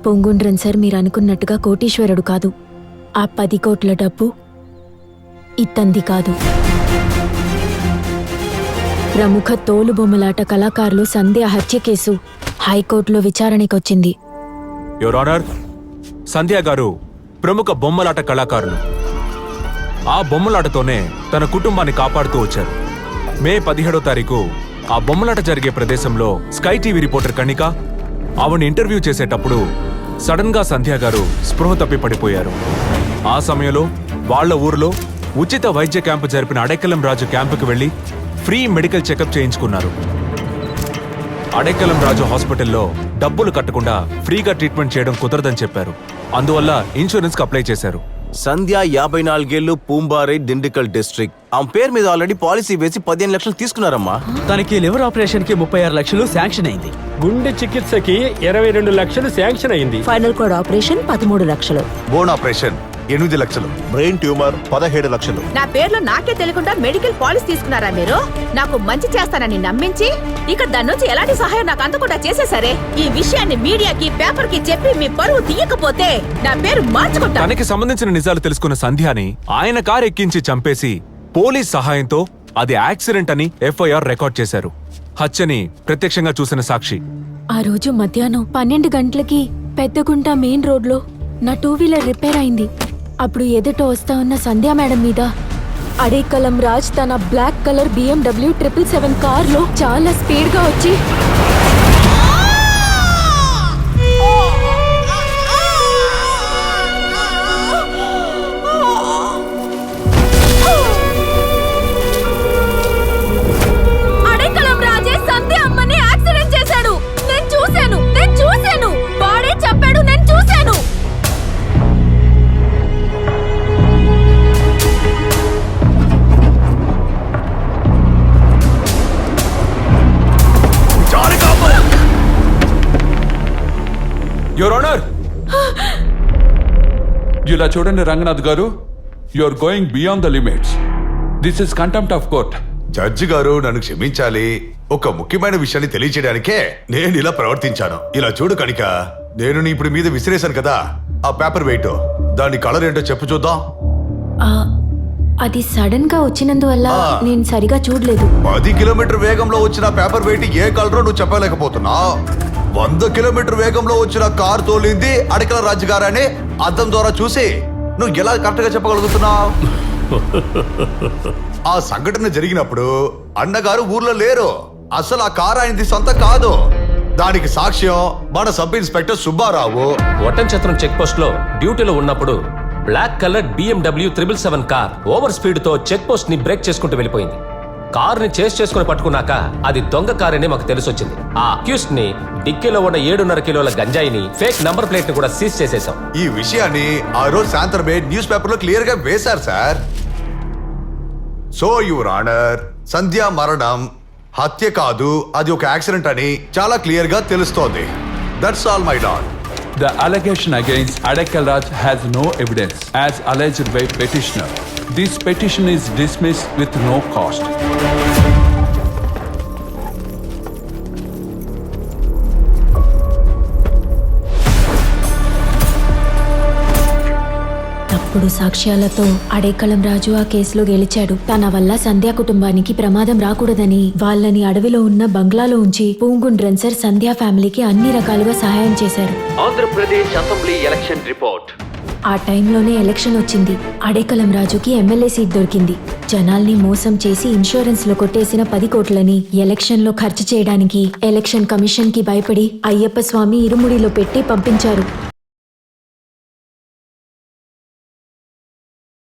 పొంగుండ్రన్ sir మీరు అనుకున్నట్టుగా కోటీశ్వరుడు కాదు. ఆ 10 కోట్ల డబ్బు ఇత్తంది కాదు. ప్రముఖ తోలుబొమ్మలాట కళాకారులు సంధ్య హత్య కేసు హైకోర్టులో విచారణకొచ్చింది. యువర్ ఆనర్, సంధ్య గారు ప్రముఖ బొమ్మలాట కళాకారులు. ఆ బొమ్మలాటతోనే తన కుటుంబాన్ని కాపాడుతూ వచ్చారు. మే 17వ తారీఖు ఆ బొమ్మలాట జరిగే ప్రదేశంలో స్కై టీవీ రిపోర్టర్ కణిక ఆవిడ ఇంటర్వ్యూ చేసేటప్పుడు సడన్ గా సంధ్య గారు స్పృహ తప్పి పడిపోయారు. ఆ సమయంలో వాళ్ల ఊరిలో ఉచిత వైద్య క్యాంపు జరిపిన అడెక్కలం రాజు క్యాంపుకి వెళ్లి ఫ్రీ మెడికల్ చెకప్ చేయించుకున్నారు. అడెక్కలం రాజు హాస్పిటల్లో డబ్బులు కట్టకుండా ఫ్రీగా ట్రీట్మెంట్ చేయడం కుదరదని చెప్పారు. అందువల్ల ఇన్సూరెన్స్ కు అప్లై చేశారు. సంధ్య 54 ఏళ్లు, పూంబారే, దిండికల్ డిస్ట్రిక్ట్. ఆమె పేరు మీద ఆల్రెడీ పాలసీ వేసి 15 లక్షలు తీసుకున్నారమ్మా. తనకి లివర్ ఆపరేషన్ కి 36 లక్షలు శాంక్షన్ అయింది. గుండె చికిత్సకి 22 లక్షలు శాంక్షన్ అయింది. ఫైనల్ కోడ్ ఆపరేషన్ 13 లక్షలు. బోన్ ఆపరేషన్ 8 లక్షలు. బ్రెయిన్ ట్యూమర్ 17 లక్షలు. నా పేర్లో నాకే తెలియకుండా మెడికల్ పాలసీ తీసుకున్నారా మీరు? నాకు మంచి చేస్తానని నమ్మించి ఇక దాని నుంచి ఎలాంటి సహాయం నాకు అందకుండా చేసేసరే. ఈ విషయాన్ని మీడియాకి, పేపర్ కి చెప్పి మీ పరువు తీయకపోతే నా పేరు మార్చుకుంటా. తనకి సంబంధించిన నిజాలు తెలుసుకున్న సంధ్యాని ఆయన కారు ఎక్కించి చంపేసి పోలీస్ సహాయంతో అది యాక్సిడెంట్ అని ఎఫ్ఐఆర్ రికార్డ్ చేశారు. హత్యని ప్రత్యక్షంగా చూసిన సాక్షి ఆ రోజు మధ్యాహ్నం 12 గంటలకి పెద్దగుంట మెయిన్ రోడ్లో నా 2 వీలర్ రిపేర్ అయింది. అప్పుడు ఎదుట వస్తా ఉన్న సంధ్యా మేడం మీద అడేకలం రాజ్ తన బ్లాక్ కలర్ BMW 777 కార్లో చాలా స్పీడ్ గా వచ్చి అడేకలం రాజే సంధ్య అమ్మని యాక్సిడెంట్ చేశాడు. నేను చూశాను. వాడే చెప్పాడు, నేను చూశాను. యువర్ ఆనర్, ఇలా చూడండి రంగనాథ్ గారు, you are going beyond the limits. This is contempt of court. Judge గారు నన్ను క్షమించాలి. ఒక ముఖ్యమైన విషయాన్ని తెలియచేయడానికే నేను ఇలా ప్రవర్తించాను. ఇలా చూడు కనిక, నేను నీ ఇప్పుడు మీద విసిరేశాను కదా ఆ పేపర్ వెయిట్, దాని కలర్ ఏంటో చెప్పు చూద్దాం. అది సడన్ గా వచ్చినందువల్ల నేను సరిగా చూడలేదు. 10 కిలోమీటర్ వేగంలో వచ్చిన పేపర్ వెయిట్ ఏ కలరో నువ్వు చెప్పలేకపోతున్నావు. 100 కిలోమీటర్ వేగంలో వచ్చిన కారు తోలింది అడకల రాజుగారని అద్దం ద్వారా చూసి నువ్వు ఎలా కరెక్ట్ గా చెప్పగలుగుతున్నావు? ఆ సంఘటన జరిగినప్పుడు అన్నగారు ఊర్లో లేరు. అసలు ఆ కారు ఆయనది సొంత కాదు. దానికి సాక్ష్యం మన sub inspector Subbarao. Ottanchatram check post లో డ్యూటీలో ఉన్నప్పుడు black colour BMW 777 car over speed తో చెక్ పోస్ట్ ని బ్రేక్ చేసుకుంటూ వెళ్ళిపోయింది. కార్ ని చేస్ చేసుకుని పట్టుకున్నాక అది దొంగ కార్ అని మాకు తెలిసొచ్చింది. ఆ అక్యూస్డ్ ని డిక్కీలో ఉన్న 7.5 కిలోల గంజాయిని, ఫేక్ నంబర్ ప్లేట్ ని కూడా సీజ్ చేసేసాం. ఈ విషయాన్ని ఆ రోజు సాయంత్రమే న్యూస్ పేపర్ లో క్లియర్ గా వేశారు సార్. సో యువర్ ఆనర్, సంధ్య మరణం హత్య కాదు, అది ఒక యాక్సిడెంట్ అని చాలా క్లియర్ గా తెలుస్తోంది. That's all my lord. The allegation against Adekkal Raj has no evidence as alleged by petitioner. This petition is dismissed with no cost. తప్పుడు సాక్ష్యాలతో అడేకలం రాజు ఆ కేసులో గెలిచాడు. తన వల్ల సంధ్యా కుటుంబానికి ప్రమాదం రాకూడదని వాళ్ళని అడవిలో ఉన్న బంగ్లాలో ఉంచి పూంగుండ్రన్ సార్ సంధ్యా ఫ్యామిలీకి అన్ని రకాలుగా సహాయం చేశారు. Andhra Pradesh assembly election report. ఆ టైంలోనే ఎలక్షన్ వచ్చింది. అడేకలం రాజుకి ఎమ్మెల్యే సీట్ దొరికింది. జనాల్ని మోసం చేసి ఇన్సూరెన్స్ లో కొట్టేసిన 10 కోట్లని ఎలక్షన్ లో ఖర్చు చేయడానికి ఎలక్షన్ కమిషన్ కి భయపడి అయ్యప్ప స్వామి ఇరుముడిలో పెట్టి పంపించారు.